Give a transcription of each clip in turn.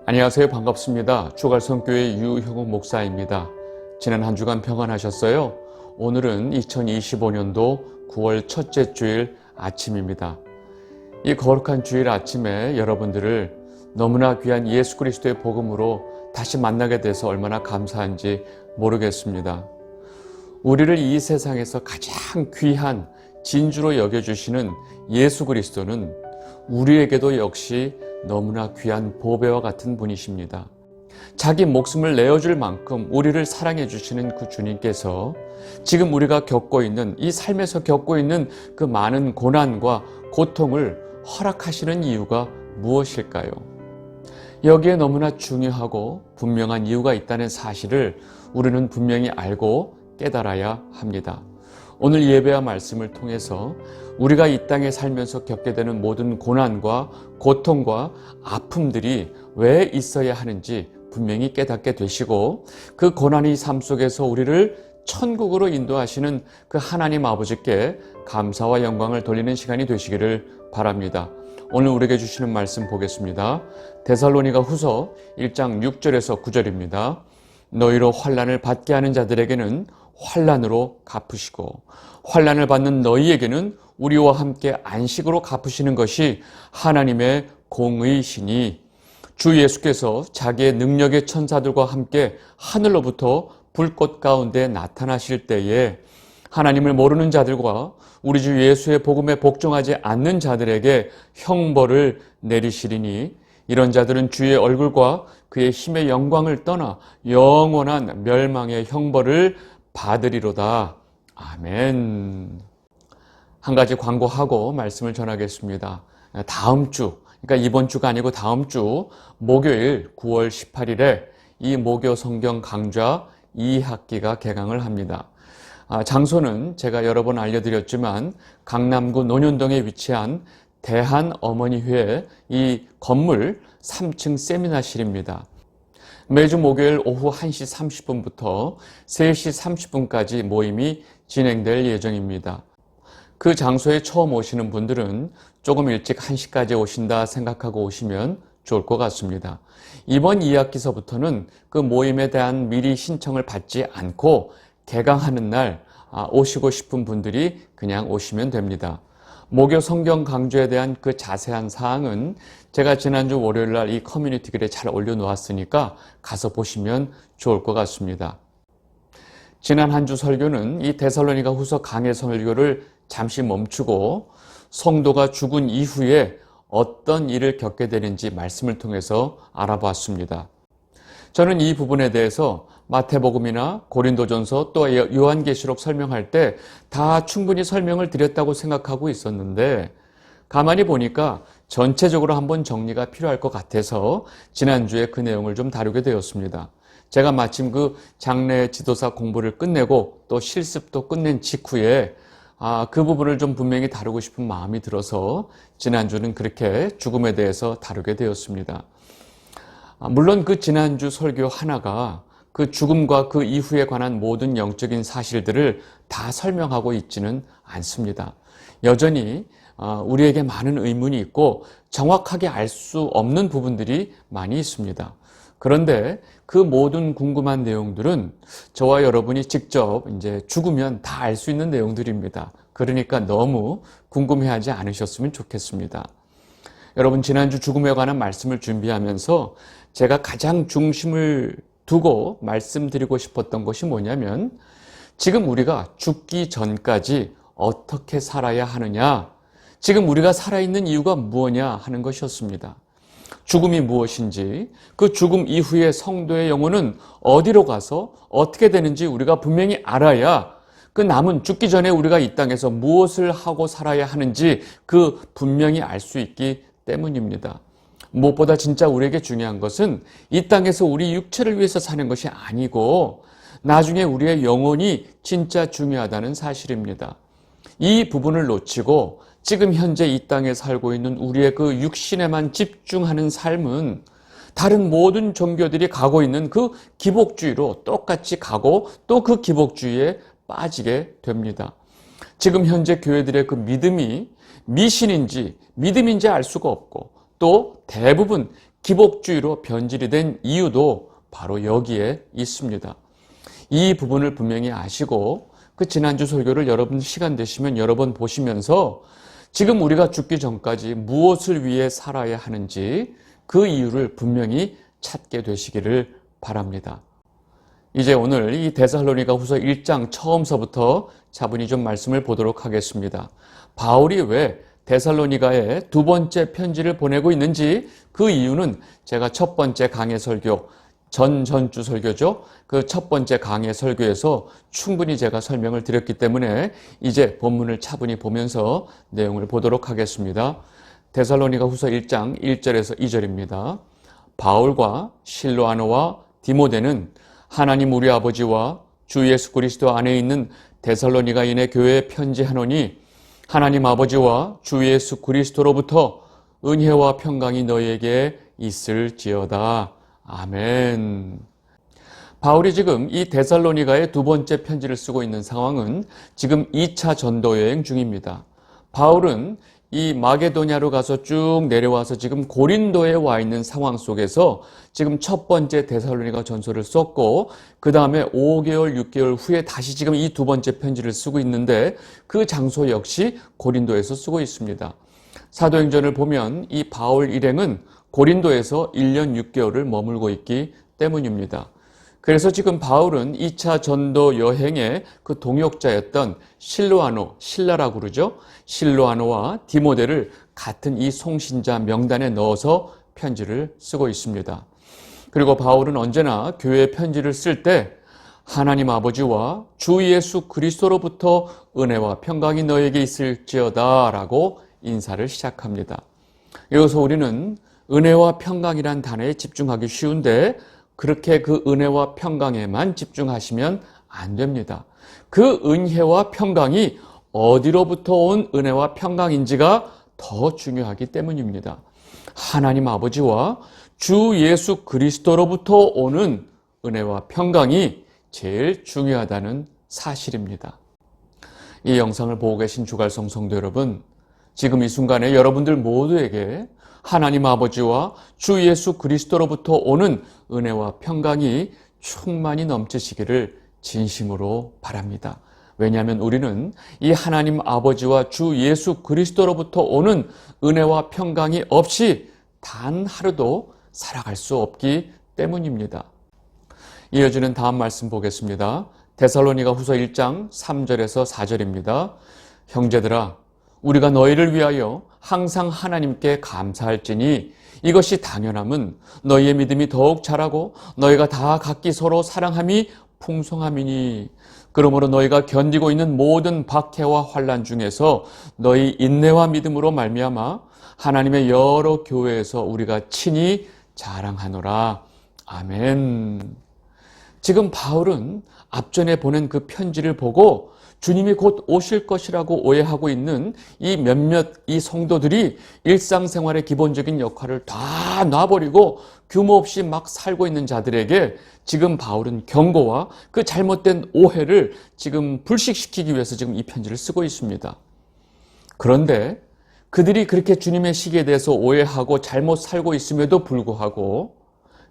안녕하세요. 반갑습니다. 주갈성교회 유형욱 목사입니다. 지난 한 주간 평안하셨어요? 오늘은 2025년도 9월 첫째 주일 아침입니다. 이 거룩한 주일 아침에 여러분들을 너무나 귀한 예수 그리스도의 복음으로 다시 만나게 돼서 얼마나 감사한지 모르겠습니다. 우리를 이 세상에서 가장 귀한 진주로 여겨주시는 예수 그리스도는 우리에게도 역시 너무나 귀한 보배와 같은 분이십니다. 자기 목숨을 내어줄 만큼 우리를 사랑해 주시는 그 주님께서 지금 우리가 겪고 있는 이 삶에서 겪고 있는 그 많은 고난과 고통을 허락하시는 이유가 무엇일까요? 여기에 너무나 중요하고 분명한 이유가 있다는 사실을 우리는 분명히 알고 깨달아야 합니다. 오늘 예배와 말씀을 통해서 우리가 이 땅에 살면서 겪게 되는 모든 고난과 고통과 아픔들이 왜 있어야 하는지 분명히 깨닫게 되시고 그 고난의 삶 속에서 우리를 천국으로 인도하시는 그 하나님 아버지께 감사와 영광을 돌리는 시간이 되시기를 바랍니다. 오늘 우리에게 주시는 말씀 보겠습니다. 데살로니가 후서 1장 6절에서 9절입니다. 너희로 환난을 받게 하는 자들에게는 환난으로 갚으시고 환난을 받는 너희에게는 우리와 함께 안식으로 갚으시는 것이 하나님의 공의시니 주 예수께서 자기의 능력의 천사들과 함께 하늘로부터 불꽃 가운데 나타나실 때에 하나님을 모르는 자들과 우리 주 예수의 복음에 복종하지 않는 자들에게 형벌을 내리시리니 이런 자들은 주의 얼굴과 그의 힘의 영광을 떠나 영원한 멸망의 형벌을 받으리로다. 아멘. 한 가지 광고하고 말씀을 전하겠습니다. 다음 주, 그러니까 이번 주가 아니고 다음 주 목요일 9월 18일에 이 모교 성경 강좌 2학기가 개강을 합니다. 장소는 제가 여러 번 알려드렸지만 강남구 논현동에 위치한 대한어머니회 이 건물 3층 세미나실입니다. 매주 목요일 오후 1시 30분부터 3시 30분까지 모임이 진행될 예정입니다. 그 장소에 처음 오시는 분들은 조금 일찍 1시까지 오신다 생각하고 오시면 좋을 것 같습니다. 이번 2학기서부터는 그 모임에 대한 미리 신청을 받지 않고 개강하는 날 오시고 싶은 분들이 그냥 오시면 됩니다. 모교 성경 강좌에 대한 그 자세한 사항은 제가 지난주 월요일 날 이 커뮤니티 글에 잘 올려놓았으니까 가서 보시면 좋을 것 같습니다. 지난 한 주 설교는 이 데살로니가 후서 강해 설교를 잠시 멈추고 성도가 죽은 이후에 어떤 일을 겪게 되는지 말씀을 통해서 알아봤습니다. 저는 이 부분에 대해서 마태복음이나 고린도전서 또 요한계시록 설명할 때 다 충분히 설명을 드렸다고 생각하고 있었는데 가만히 보니까 전체적으로 한번 정리가 필요할 것 같아서 지난주에 그 내용을 좀 다루게 되었습니다. 제가 마침 그 장례 지도사 공부를 끝내고 또 실습도 끝낸 직후에 그 부분을 좀 분명히 다루고 싶은 마음이 들어서 지난주는 그렇게 죽음에 대해서 다루게 되었습니다. 물론 그 지난주 설교 하나가 그 죽음과 그 이후에 관한 모든 영적인 사실들을 다 설명하고 있지는 않습니다. 여전히 우리에게 많은 의문이 있고 정확하게 알 수 없는 부분들이 많이 있습니다. 그런데 그 모든 궁금한 내용들은 저와 여러분이 직접 이제 죽으면 다 알 수 있는 내용들입니다. 그러니까 너무 궁금해하지 않으셨으면 좋겠습니다. 여러분, 지난주 죽음에 관한 말씀을 준비하면서 제가 가장 중심을 두고 말씀드리고 싶었던 것이 뭐냐면 지금 우리가 죽기 전까지 어떻게 살아야 하느냐, 지금 우리가 살아있는 이유가 무엇냐 하는 것이었습니다. 죽음이 무엇인지, 그 죽음 이후에 성도의 영혼은 어디로 가서 어떻게 되는지 우리가 분명히 알아야 그 남은 죽기 전에 우리가 이 땅에서 무엇을 하고 살아야 하는지 그 분명히 알 수 있기 때문입니다. 무엇보다 진짜 우리에게 중요한 것은 이 땅에서 우리 육체를 위해서 사는 것이 아니고 나중에 우리의 영혼이 진짜 중요하다는 사실입니다. 이 부분을 놓치고 지금 현재 이 땅에 살고 있는 우리의 그 육신에만 집중하는 삶은 다른 모든 종교들이 가고 있는 그 기복주의로 똑같이 가고 또 그 기복주의에 빠지게 됩니다. 지금 현재 교회들의 그 믿음이 미신인지 믿음인지 알 수가 없고 또 대부분 기복주의로 변질이 된 이유도 바로 여기에 있습니다. 이 부분을 분명히 아시고 그 지난주 설교를 여러분 시간 되시면 여러 번 보시면서 지금 우리가 죽기 전까지 무엇을 위해 살아야 하는지 그 이유를 분명히 찾게 되시기를 바랍니다. 이제 오늘 이 데살로니가 후서 1장 처음서부터 차분히 좀 말씀을 보도록 하겠습니다. 바울이 왜 데살로니가에 두 번째 편지를 보내고 있는지 그 이유는 제가 첫 번째 강해 설교, 전주 설교죠. 그 첫 번째 강해 설교에서 충분히 제가 설명을 드렸기 때문에 이제 본문을 차분히 보면서 내용을 보도록 하겠습니다. 데살로니가 후서 1장 1절에서 2절입니다. 바울과 실로아노와 디모데는 하나님 우리 아버지와 주 예수 그리스도 안에 있는 데살로니가인의 교회에 편지하노니 하나님 아버지와 주 예수 그리스도로부터 은혜와 평강이 너희에게 있을지어다. 아멘. 바울이 지금 이 데살로니가에 두 번째 편지를 쓰고 있는 상황은 지금 2차 전도 여행 중입니다. 바울은 이 마게도냐로 가서 쭉 내려와서 지금 고린도에 와 있는 상황 속에서 지금 첫 번째 데살로니가 전서를 썼고 그 다음에 5개월, 6개월 후에 다시 지금 이 두 번째 편지를 쓰고 있는데 그 장소 역시 고린도에서 쓰고 있습니다. 사도행전을 보면 이 바울 일행은 고린도에서 1년 6개월을 머물고 있기 때문입니다. 그래서 지금 바울은 2차 전도 여행의 그 동역자였던 실로아노, 신라라고 그러죠. 실로아노와 디모데를 같은 이 송신자 명단에 넣어서 편지를 쓰고 있습니다. 그리고 바울은 언제나 교회 편지를 쓸 때 하나님 아버지와 주 예수 그리스도로부터 은혜와 평강이 너에게 있을지어다 라고 인사를 시작합니다. 여기서 우리는 은혜와 평강이란 단어에 집중하기 쉬운데 그렇게 그 은혜와 평강에만 집중하시면 안 됩니다. 그 은혜와 평강이 어디로부터 온 은혜와 평강인지가 더 중요하기 때문입니다. 하나님 아버지와 주 예수 그리스도로부터 오는 은혜와 평강이 제일 중요하다는 사실입니다. 이 영상을 보고 계신 주갈성 성도 여러분, 지금 이 순간에 여러분들 모두에게 하나님 아버지와 주 예수 그리스도로부터 오는 은혜와 평강이 충만히 넘치시기를 진심으로 바랍니다. 왜냐하면 우리는 이 하나님 아버지와 주 예수 그리스도로부터 오는 은혜와 평강이 없이 단 하루도 살아갈 수 없기 때문입니다. 이어지는 다음 말씀 보겠습니다. 데살로니가 후서 1장 3절에서 4절입니다. 형제들아, 우리가 너희를 위하여 항상 하나님께 감사할지니 이것이 당연함은 너희의 믿음이 더욱 자라고 너희가 다 각기 서로 사랑함이 풍성함이니 그러므로 너희가 견디고 있는 모든 박해와 환난 중에서 너희 인내와 믿음으로 말미암아 하나님의 여러 교회에서 우리가 친히 자랑하노라. 아멘. 지금 바울은 앞전에 보낸 그 편지를 보고 주님이 곧 오실 것이라고 오해하고 있는 이 몇몇 이 성도들이 일상생활의 기본적인 역할을 다 놔버리고 규모 없이 막 살고 있는 자들에게 지금 바울은 경고와 그 잘못된 오해를 지금 불식시키기 위해서 지금 이 편지를 쓰고 있습니다. 그런데 그들이 그렇게 주님의 시기에 대해서 오해하고 잘못 살고 있음에도 불구하고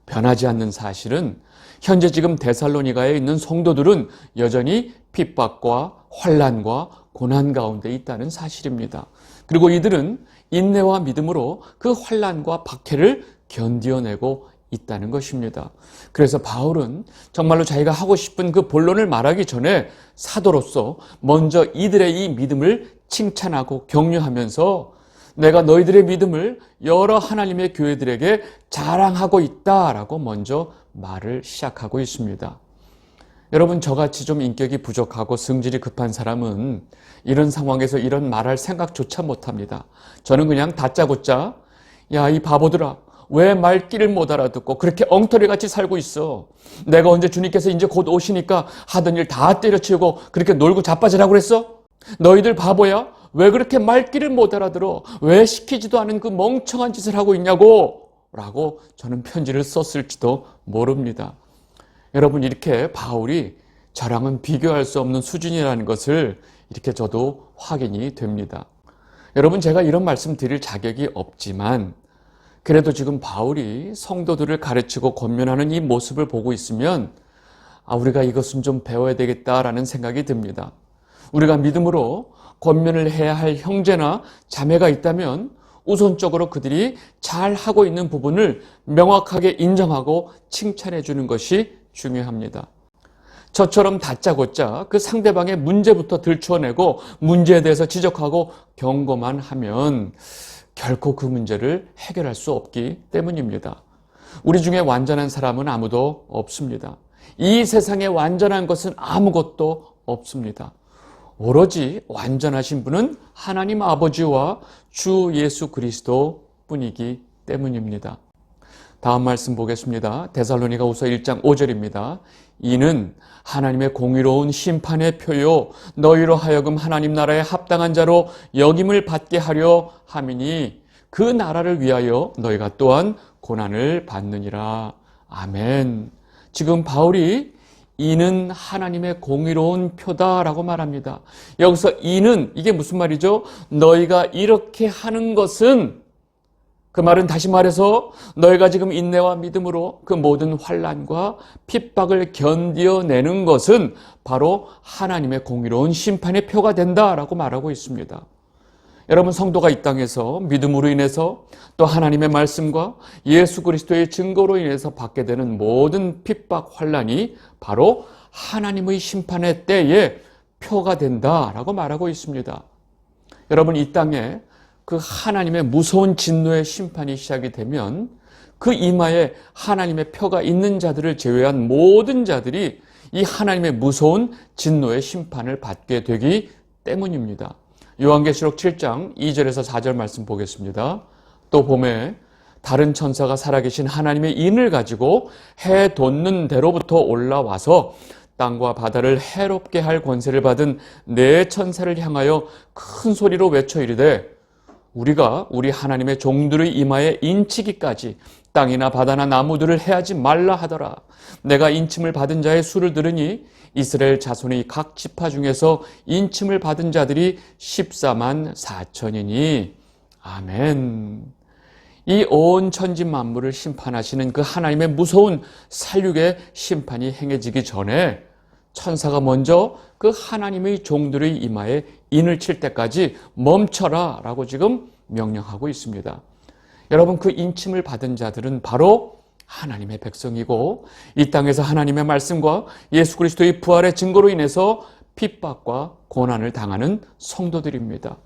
변하지 않는 사실은 현재 지금 데살로니가에 있는 성도들은 여전히 핍박과 환난과 고난 가운데 있다는 사실입니다. 그리고 이들은 인내와 믿음으로 그 환난과 박해를 견디어내고 있다는 것입니다. 그래서 바울은 정말로 자기가 하고 싶은 그 본론을 말하기 전에 사도로서 먼저 이들의 이 믿음을 칭찬하고 격려하면서 내가 너희들의 믿음을 여러 하나님의 교회들에게 자랑하고 있다라고 먼저 말을 시작하고 있습니다. 여러분, 저같이 좀 인격이 부족하고 성질이 급한 사람은 이런 상황에서 이런 말할 생각조차 못합니다. 저는 그냥 다짜고짜 야, 이 바보들아, 왜 말귀를 못 알아듣고 그렇게 엉터리같이 살고 있어. 내가 언제 주님께서 이제 곧 오시니까 하던 일 다 때려치우고 그렇게 놀고 자빠지라고 그랬어? 너희들 바보야? 왜 그렇게 말귀를 못 알아들어? 왜 시키지도 않은 그 멍청한 짓을 하고 있냐고? 라고 저는 편지를 썼을지도 모릅니다. 여러분, 이렇게 바울이 저랑은 비교할 수 없는 수준이라는 것을 이렇게 저도 확인이 됩니다. 여러분, 제가 이런 말씀 드릴 자격이 없지만 그래도 지금 바울이 성도들을 가르치고 권면하는 이 모습을 보고 있으면 우리가 이것은 좀 배워야 되겠다라는 생각이 듭니다. 우리가 믿음으로 권면을 해야 할 형제나 자매가 있다면 우선적으로 그들이 잘 하고 있는 부분을 명확하게 인정하고 칭찬해 주는 것이 중요합니다. 저처럼 다짜고짜 그 상대방의 문제부터 들춰내고 문제에 대해서 지적하고 경고만 하면 결코 그 문제를 해결할 수 없기 때문입니다. 우리 중에 완전한 사람은 아무도 없습니다. 이 세상에 완전한 것은 아무것도 없습니다. 오로지 완전하신 분은 하나님 아버지와 주 예수 그리스도 뿐이기 때문입니다. 다음 말씀 보겠습니다. 데살로니가후서 1장 5절입니다. 이는 하나님의 공의로운 심판의 표요 너희로 하여금 하나님 나라에 합당한 자로 여김을 받게 하려 함이니 그 나라를 위하여 너희가 또한 고난을 받느니라. 아멘. 지금 바울이 이는 하나님의 공의로운 표다라고 말합니다. 여기서 이는 이게 무슨 말이죠? 너희가 이렇게 하는 것은, 그 말은 다시 말해서 너희가 지금 인내와 믿음으로 그 모든 환난과 핍박을 견디어내는 것은 바로 하나님의 공의로운 심판의 표가 된다라고 말하고 있습니다. 여러분, 성도가 이 땅에서 믿음으로 인해서 또 하나님의 말씀과 예수 그리스도의 증거로 인해서 받게 되는 모든 핍박, 환난이 바로 하나님의 심판의 때에 표가 된다라고 말하고 있습니다. 여러분, 이 땅에 그 하나님의 무서운 진노의 심판이 시작이 되면 그 이마에 하나님의 표가 있는 자들을 제외한 모든 자들이 이 하나님의 무서운 진노의 심판을 받게 되기 때문입니다. 요한계시록 7장 2절에서 4절 말씀 보겠습니다. 또 봄에 다른 천사가 살아계신 하나님의 인을 가지고 해 돋는 데로부터 올라와서 땅과 바다를 해롭게 할 권세를 받은 네 천사를 향하여 큰 소리로 외쳐 이르되 우리가 우리 하나님의 종들의 이마에 인치기까지 땅이나 바다나 나무들을 해하지 말라 하더라. 내가 인침을 받은 자의 수를 들으니 이스라엘 자손의 각 지파 중에서 인침을 받은 자들이 14만 4천이니. 아멘. 이 온 천지 만물을 심판하시는 그 하나님의 무서운 살육의 심판이 행해지기 전에 천사가 먼저 그 하나님의 종들의 이마에 인을 칠 때까지 멈춰라 라고 지금 명령하고 있습니다. 여러분, 그 인침을 받은 자들은 바로 하나님의 백성이고 이 땅에서 하나님의 말씀과 예수 그리스도의 부활의 증거로 인해서 핍박과 고난을 당하는 성도들입니다.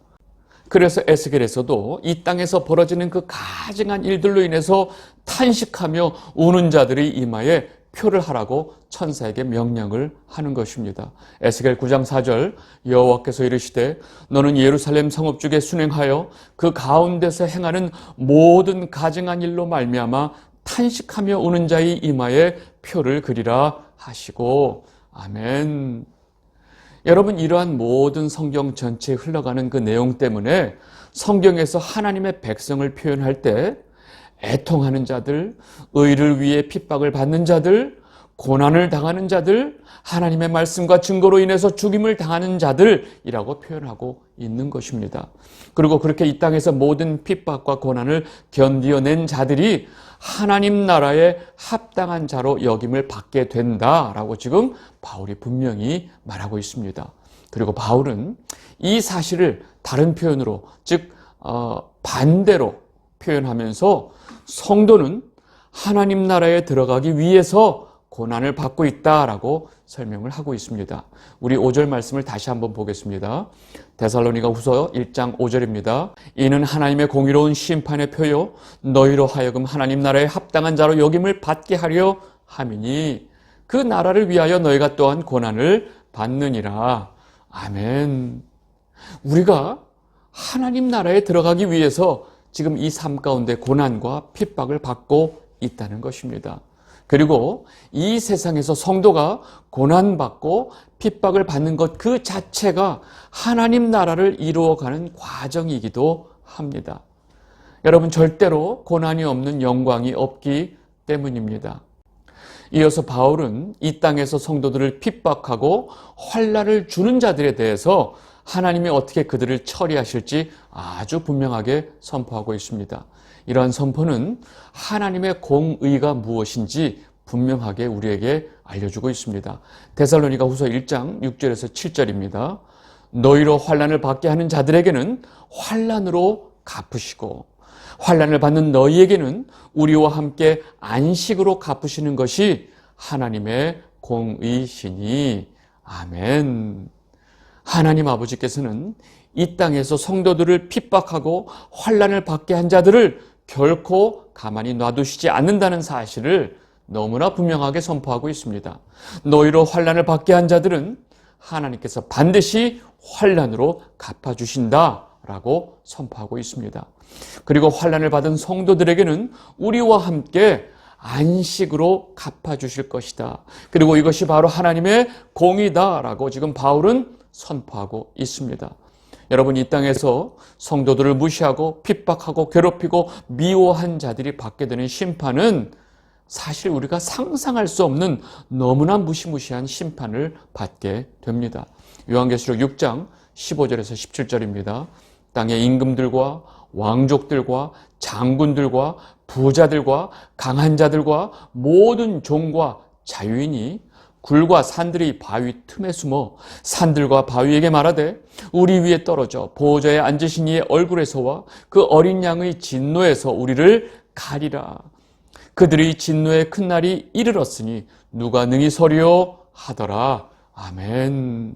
그래서 에스겔에서도 이 땅에서 벌어지는 그 가증한 일들로 인해서 탄식하며 우는 자들의 이마에 표를 하라고 천사에게 명령을 하는 것입니다. 에스겔 9장 4절 여호와께서 이르시되 너는 예루살렘 성읍중에 순행하여 그 가운데서 행하는 모든 가증한 일로 말미암아 탄식하며 우는 자의 이마에 표를 그리라 하시고. 아멘. 여러분, 이러한 모든 성경 전체에 흘러가는 그 내용 때문에 성경에서 하나님의 백성을 표현할 때 애통하는 자들, 의를 위해 핍박을 받는 자들, 고난을 당하는 자들, 하나님의 말씀과 증거로 인해서 죽임을 당하는 자들이라고 표현하고 있는 것입니다. 그리고 그렇게 이 땅에서 모든 핍박과 고난을 견디어낸 자들이 하나님 나라에 합당한 자로 여김을 받게 된다라고 지금 바울이 분명히 말하고 있습니다. 그리고 바울은 이 사실을 다른 표현으로, 즉 반대로 표현하면서 성도는 하나님 나라에 들어가기 위해서 고난을 받고 있다라고 설명을 하고 있습니다. 우리 5절 말씀을 다시 한번 보겠습니다. 데살로니가후서 1장 5절입니다. 이는 하나님의 공의로운 심판의 표요 너희로 하여금 하나님 나라에 합당한 자로 여김을 받게 하려 함이니 그 나라를 위하여 너희가 또한 고난을 받느니라. 아멘. 우리가 하나님 나라에 들어가기 위해서 지금 이 삶 가운데 고난과 핍박을 받고 있다는 것입니다. 그리고 이 세상에서 성도가 고난받고 핍박을 받는 것 그 자체가 하나님 나라를 이루어가는 과정이기도 합니다. 여러분, 절대로 고난이 없는 영광이 없기 때문입니다. 이어서 바울은 이 땅에서 성도들을 핍박하고 환난을 주는 자들에 대해서 하나님이 어떻게 그들을 처리하실지 아주 분명하게 선포하고 있습니다. 이러한 선포는 하나님의 공의가 무엇인지 분명하게 우리에게 알려주고 있습니다. 데살로니가 후서 1장 6절에서 7절입니다. 너희로 환난을 받게 하는 자들에게는 환난으로 갚으시고 환난을 받는 너희에게는 우리와 함께 안식으로 갚으시는 것이 하나님의 공의시니. 아멘. 하나님 아버지께서는 이 땅에서 성도들을 핍박하고 환난을 받게 한 자들을 결코 가만히 놔두시지 않는다는 사실을 너무나 분명하게 선포하고 있습니다. 너희로 환난을 받게 한 자들은 하나님께서 반드시 환난으로 갚아주신다라고 선포하고 있습니다. 그리고 환난을 받은 성도들에게는 우리와 함께 안식으로 갚아주실 것이다. 그리고 이것이 바로 하나님의 공의다라고 지금 바울은 선포하고 있습니다. 여러분, 이 땅에서 성도들을 무시하고 핍박하고 괴롭히고 미워한 자들이 받게 되는 심판은 사실 우리가 상상할 수 없는 너무나 무시무시한 심판을 받게 됩니다. 요한계시록 6장 15절에서 17절입니다. 땅의 임금들과 왕족들과 장군들과 부자들과 강한 자들과 모든 종과 자유인이 굴과 산들이 바위 틈에 숨어 산들과 바위에게 말하되 우리 위에 떨어져 보호자에 앉으신 이의 얼굴에서와 그 어린 양의 진노에서 우리를 가리라. 그들의 진노의 큰 날이 이르렀으니 누가 능히 서리요 하더라. 아멘.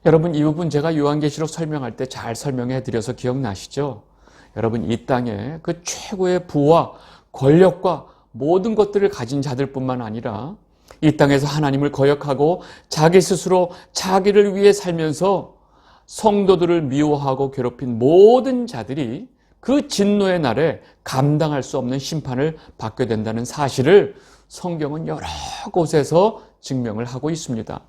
여러분, 이 부분 제가 요한계시록 설명할 때 잘 설명해 드려서 기억나시죠? 여러분, 이 땅에 그 최고의 부와 권력과 모든 것들을 가진 자들뿐만 아니라 이 땅에서 하나님을 거역하고 자기 스스로 자기를 위해 살면서 성도들을 미워하고 괴롭힌 모든 자들이 그 진노의 날에 감당할 수 없는 심판을 받게 된다는 사실을 성경은 여러 곳에서 증명을 하고 있습니다.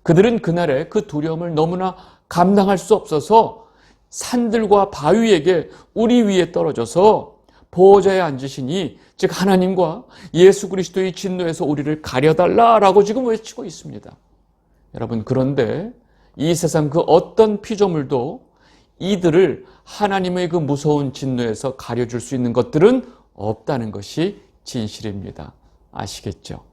그들은 그날에 그 두려움을 너무나 감당할 수 없어서 산들과 바위에게 우리 위에 떨어져서 보호자에 앉으시니 즉 하나님과 예수 그리스도의 진노에서 우리를 가려달라라고 지금 외치고 있습니다. 여러분, 그런데 이 세상 그 어떤 피조물도 이들을 하나님의 그 무서운 진노에서 가려줄 수 있는 것들은 없다는 것이 진실입니다. 아시겠죠?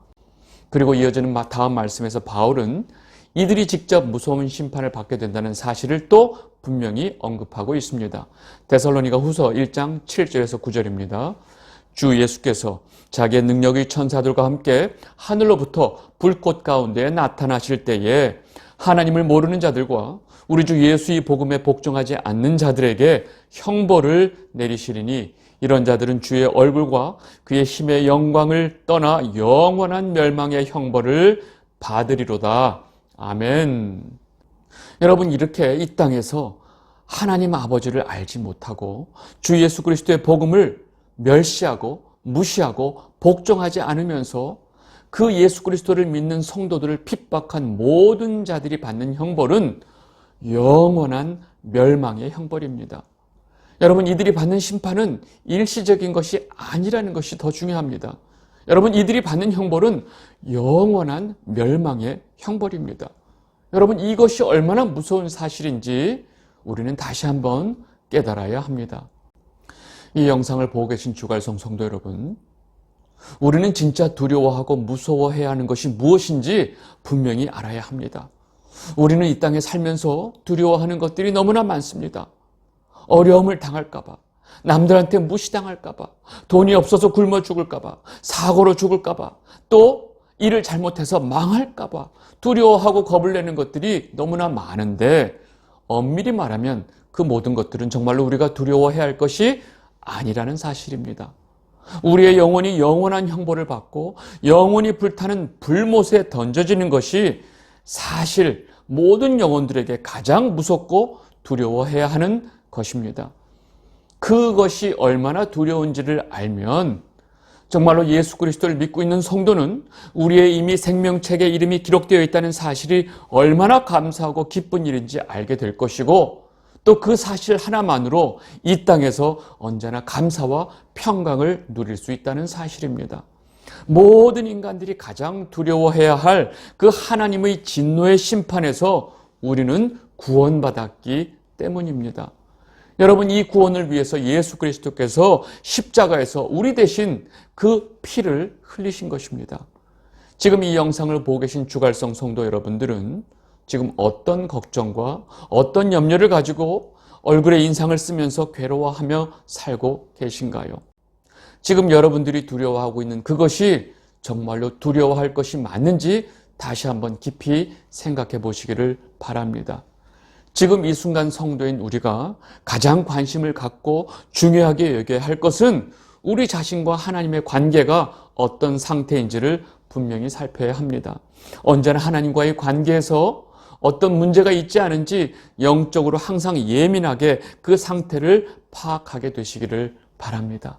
그리고 이어지는 다음 말씀에서 바울은 이들이 직접 무서운 심판을 받게 된다는 사실을 또 분명히 언급하고 있습니다. 데살로니가 후서 1장 7절에서 9절입니다. 주 예수께서 자기의 능력의 천사들과 함께 하늘로부터 불꽃 가운데 나타나실 때에 하나님을 모르는 자들과 우리 주 예수의 복음에 복종하지 않는 자들에게 형벌을 내리시리니 이런 자들은 주의 얼굴과 그의 힘의 영광을 떠나 영원한 멸망의 형벌을 받으리로다. 아멘. 여러분, 이렇게 이 땅에서 하나님 아버지를 알지 못하고 주 예수 그리스도의 복음을 멸시하고 무시하고 복종하지 않으면서 그 예수 그리스도를 믿는 성도들을 핍박한 모든 자들이 받는 형벌은 영원한 멸망의 형벌입니다. 여러분, 이들이 받는 심판은 일시적인 것이 아니라는 것이 더 중요합니다. 여러분, 이들이 받는 형벌은 영원한 멸망의 형벌입니다. 여러분, 이것이 얼마나 무서운 사실인지 우리는 다시 한번 깨달아야 합니다. 이 영상을 보고 계신 주갈성 성도 여러분, 우리는 진짜 두려워하고 무서워해야 하는 것이 무엇인지 분명히 알아야 합니다. 우리는 이 땅에 살면서 두려워하는 것들이 너무나 많습니다. 어려움을 당할까 봐, 남들한테 무시당할까 봐, 돈이 없어서 굶어 죽을까 봐, 사고로 죽을까 봐, 또 일을 잘못해서 망할까 봐 두려워하고 겁을 내는 것들이 너무나 많은데 엄밀히 말하면 그 모든 것들은 정말로 우리가 두려워해야 할 것이 아니라는 사실입니다. 우리의 영혼이 영원한 형벌을 받고 영원히 불타는 불못에 던져지는 것이 사실 모든 영혼들에게 가장 무섭고 두려워해야 하는 것입니다. 그것이 얼마나 두려운지를 알면 정말로 예수 그리스도를 믿고 있는 성도는 우리의 이미 생명책에 이름이 기록되어 있다는 사실이 얼마나 감사하고 기쁜 일인지 알게 될 것이고 또 그 사실 하나만으로 이 땅에서 언제나 감사와 평강을 누릴 수 있다는 사실입니다. 모든 인간들이 가장 두려워해야 할 그 하나님의 진노의 심판에서 우리는 구원받았기 때문입니다. 여러분, 이 구원을 위해서 예수 그리스도께서 십자가에서 우리 대신 그 피를 흘리신 것입니다. 지금 이 영상을 보고 계신 주갈성 성도 여러분들은 지금 어떤 걱정과 어떤 염려를 가지고 얼굴에 인상을 쓰면서 괴로워하며 살고 계신가요? 지금 여러분들이 두려워하고 있는 그것이 정말로 두려워할 것이 맞는지 다시 한번 깊이 생각해 보시기를 바랍니다. 지금 이 순간 성도인 우리가 가장 관심을 갖고 중요하게 여겨야 할 것은 우리 자신과 하나님의 관계가 어떤 상태인지를 분명히 살펴야 합니다. 언제나 하나님과의 관계에서 어떤 문제가 있지 않은지 영적으로 항상 예민하게 그 상태를 파악하게 되시기를 바랍니다.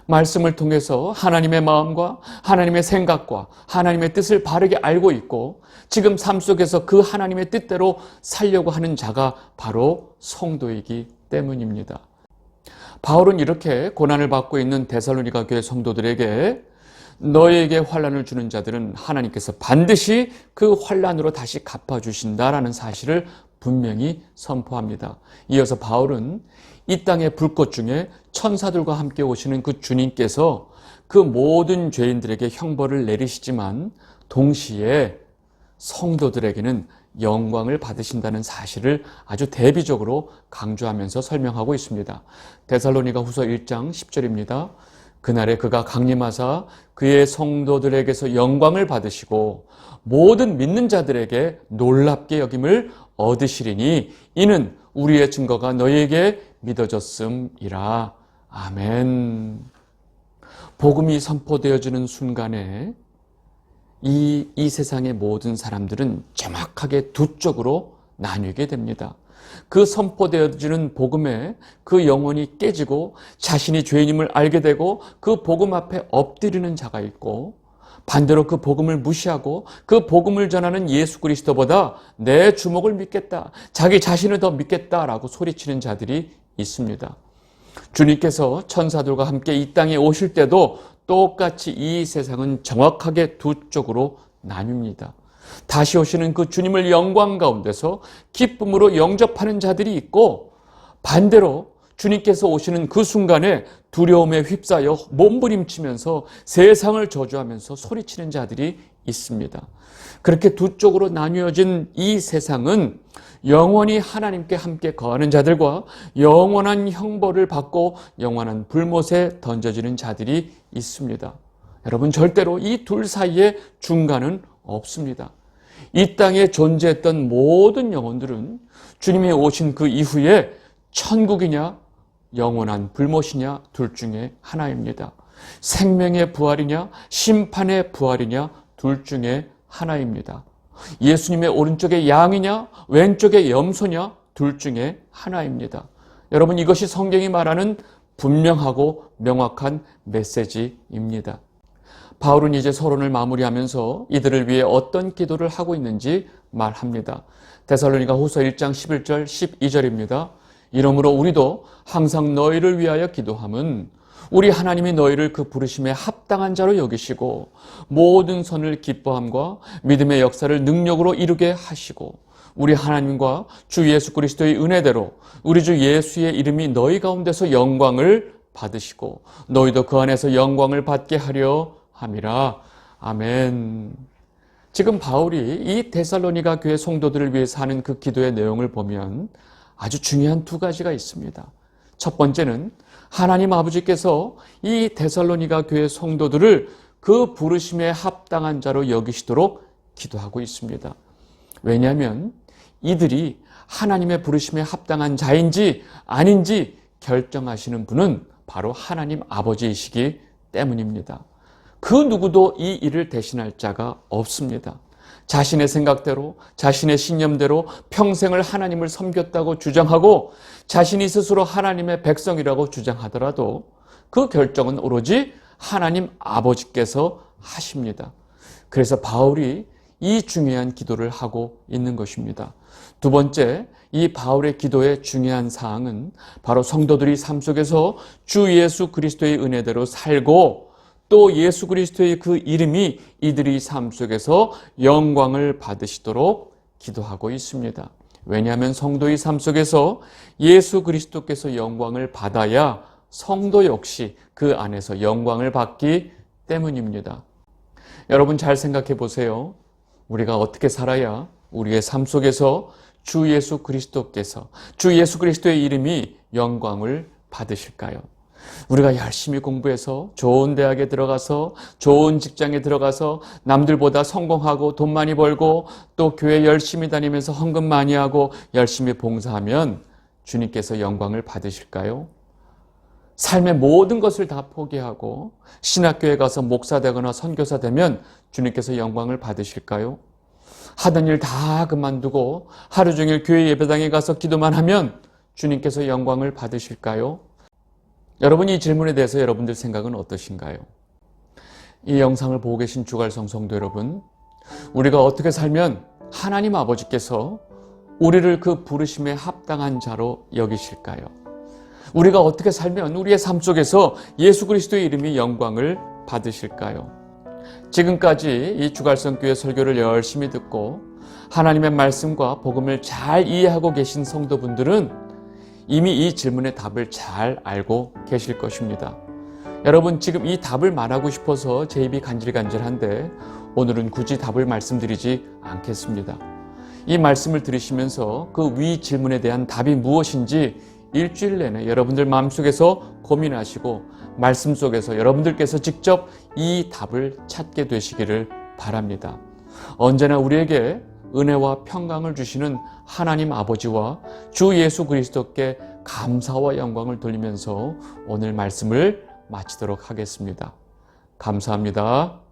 말씀을 통해서 하나님의 마음과 하나님의 생각과 하나님의 뜻을 바르게 알고 있고 지금 삶 속에서 그 하나님의 뜻대로 살려고 하는 자가 바로 성도이기 때문입니다. 바울은 이렇게 고난을 받고 있는 데살로니가 교회 성도들에게 너희에게 환난을 주는 자들은 하나님께서 반드시 그 환난으로 다시 갚아주신다라는 사실을 분명히 선포합니다. 이어서 바울은 이 땅의 불꽃 중에 천사들과 함께 오시는 그 주님께서 그 모든 죄인들에게 형벌을 내리시지만 동시에 성도들에게는 영광을 받으신다는 사실을 아주 대비적으로 강조하면서 설명하고 있습니다. 데살로니가 후서 1장 10절입니다. 그날에 그가 강림하사 그의 성도들에게서 영광을 받으시고 모든 믿는 자들에게 놀랍게 여김을 얻으시리니 이는 우리의 증거가 너희에게 믿어졌음이라. 아멘. 복음이 선포되어지는 순간에 이 세상의 모든 사람들은 정확하게 두 쪽으로 나뉘게 됩니다. 그 선포되어지는 복음에 그 영혼이 깨지고 자신이 죄인임을 알게 되고 그 복음 앞에 엎드리는 자가 있고 반대로 그 복음을 무시하고 그 복음을 전하는 예수 그리스도보다 내 주목을 믿겠다, 자기 자신을 더 믿겠다라고 소리치는 자들이 있습니다. 주님께서 천사들과 함께 이 땅에 오실 때도 똑같이 이 세상은 정확하게 두 쪽으로 나뉩니다. 다시 오시는 그 주님을 영광 가운데서 기쁨으로 영접하는 자들이 있고 반대로 주님께서 오시는 그 순간에 두려움에 휩싸여 몸부림치면서 세상을 저주하면서 소리치는 자들이 있습니다. 그렇게 두 쪽으로 나뉘어진 이 세상은 영원히 하나님께 함께 거하는 자들과 영원한 형벌을 받고 영원한 불못에 던져지는 자들이 있습니다. 여러분, 절대로 이 둘 사이에 중간은 없습니다. 이 땅에 존재했던 모든 영혼들은 주님이 오신 그 이후에 천국이냐 영원한 불못이냐 둘 중에 하나입니다. 생명의 부활이냐 심판의 부활이냐 둘 중에 하나입니다. 예수님의 오른쪽에 양이냐 왼쪽에 염소냐 둘 중에 하나입니다. 여러분, 이것이 성경이 말하는 분명하고 명확한 메시지입니다. 바울은 이제 서론을 마무리하면서 이들을 위해 어떤 기도를 하고 있는지 말합니다. 데살로니가 후서 1장 11절 12절입니다. 이러므로 우리도 항상 너희를 위하여 기도함은 우리 하나님이 너희를 그 부르심에 합당한 자로 여기시고 모든 선을 기뻐함과 믿음의 역사를 능력으로 이루게 하시고 우리 하나님과 주 예수 그리스도의 은혜대로 우리 주 예수의 이름이 너희 가운데서 영광을 받으시고 너희도 그 안에서 영광을 받게 하려 함이라. 아멘. 지금 바울이 이 데살로니가 교회 성도들을 위해서 하는 그 기도의 내용을 보면 아주 중요한 두 가지가 있습니다. 첫 번째는 하나님 아버지께서 이 데살로니가 교회 성도들을 그 부르심에 합당한 자로 여기시도록 기도하고 있습니다. 왜냐하면 이들이 하나님의 부르심에 합당한 자인지 아닌지 결정하시는 분은 바로 하나님 아버지이시기 때문입니다. 그 누구도 이 일을 대신할 자가 없습니다. 자신의 생각대로 자신의 신념대로 평생을 하나님을 섬겼다고 주장하고 자신이 스스로 하나님의 백성이라고 주장하더라도 그 결정은 오로지 하나님 아버지께서 하십니다. 그래서 바울이 이 중요한 기도를 하고 있는 것입니다. 두 번째, 이 바울의 기도의 중요한 사항은 바로 성도들이 삶 속에서 주 예수 그리스도의 은혜대로 살고 또 예수 그리스도의 그 이름이 이들의 삶 속에서 영광을 받으시도록 기도하고 있습니다. 왜냐하면 성도의 삶 속에서 예수 그리스도께서 영광을 받아야 성도 역시 그 안에서 영광을 받기 때문입니다. 여러분 잘 생각해 보세요. 우리가 어떻게 살아야 우리의 삶 속에서 주 예수 그리스도께서, 주 예수 그리스도의 이름이 영광을 받으실까요? 우리가 열심히 공부해서 좋은 대학에 들어가서 좋은 직장에 들어가서 남들보다 성공하고 돈 많이 벌고 또 교회 열심히 다니면서 헌금 많이 하고 열심히 봉사하면 주님께서 영광을 받으실까요? 삶의 모든 것을 다 포기하고 신학교에 가서 목사 되거나 선교사 되면 주님께서 영광을 받으실까요? 하던 일 다 그만두고 하루 종일 교회 예배당에 가서 기도만 하면 주님께서 영광을 받으실까요? 여러분, 이 질문에 대해서 여러분들 생각은 어떠신가요? 이 영상을 보고 계신 주갈성 성도 여러분, 우리가 어떻게 살면 하나님 아버지께서 우리를 그 부르심에 합당한 자로 여기실까요? 우리가 어떻게 살면 우리의 삶 속에서 예수 그리스도의 이름이 영광을 받으실까요? 지금까지 이 주갈성교회 설교를 열심히 듣고 하나님의 말씀과 복음을 잘 이해하고 계신 성도분들은 이미 이 질문의 답을 잘 알고 계실 것입니다. 여러분, 지금 이 답을 말하고 싶어서 제 입이 간질간질한데 오늘은 굳이 답을 말씀드리지 않겠습니다. 이 말씀을 들으시면서 그 위 질문에 대한 답이 무엇인지 일주일 내내 여러분들 마음속에서 고민하시고 말씀 속에서 여러분들께서 직접 이 답을 찾게 되시기를 바랍니다. 언제나 우리에게 은혜와 평강을 주시는 하나님 아버지와 주 예수 그리스도께 감사와 영광을 돌리면서 오늘 말씀을 마치도록 하겠습니다. 감사합니다.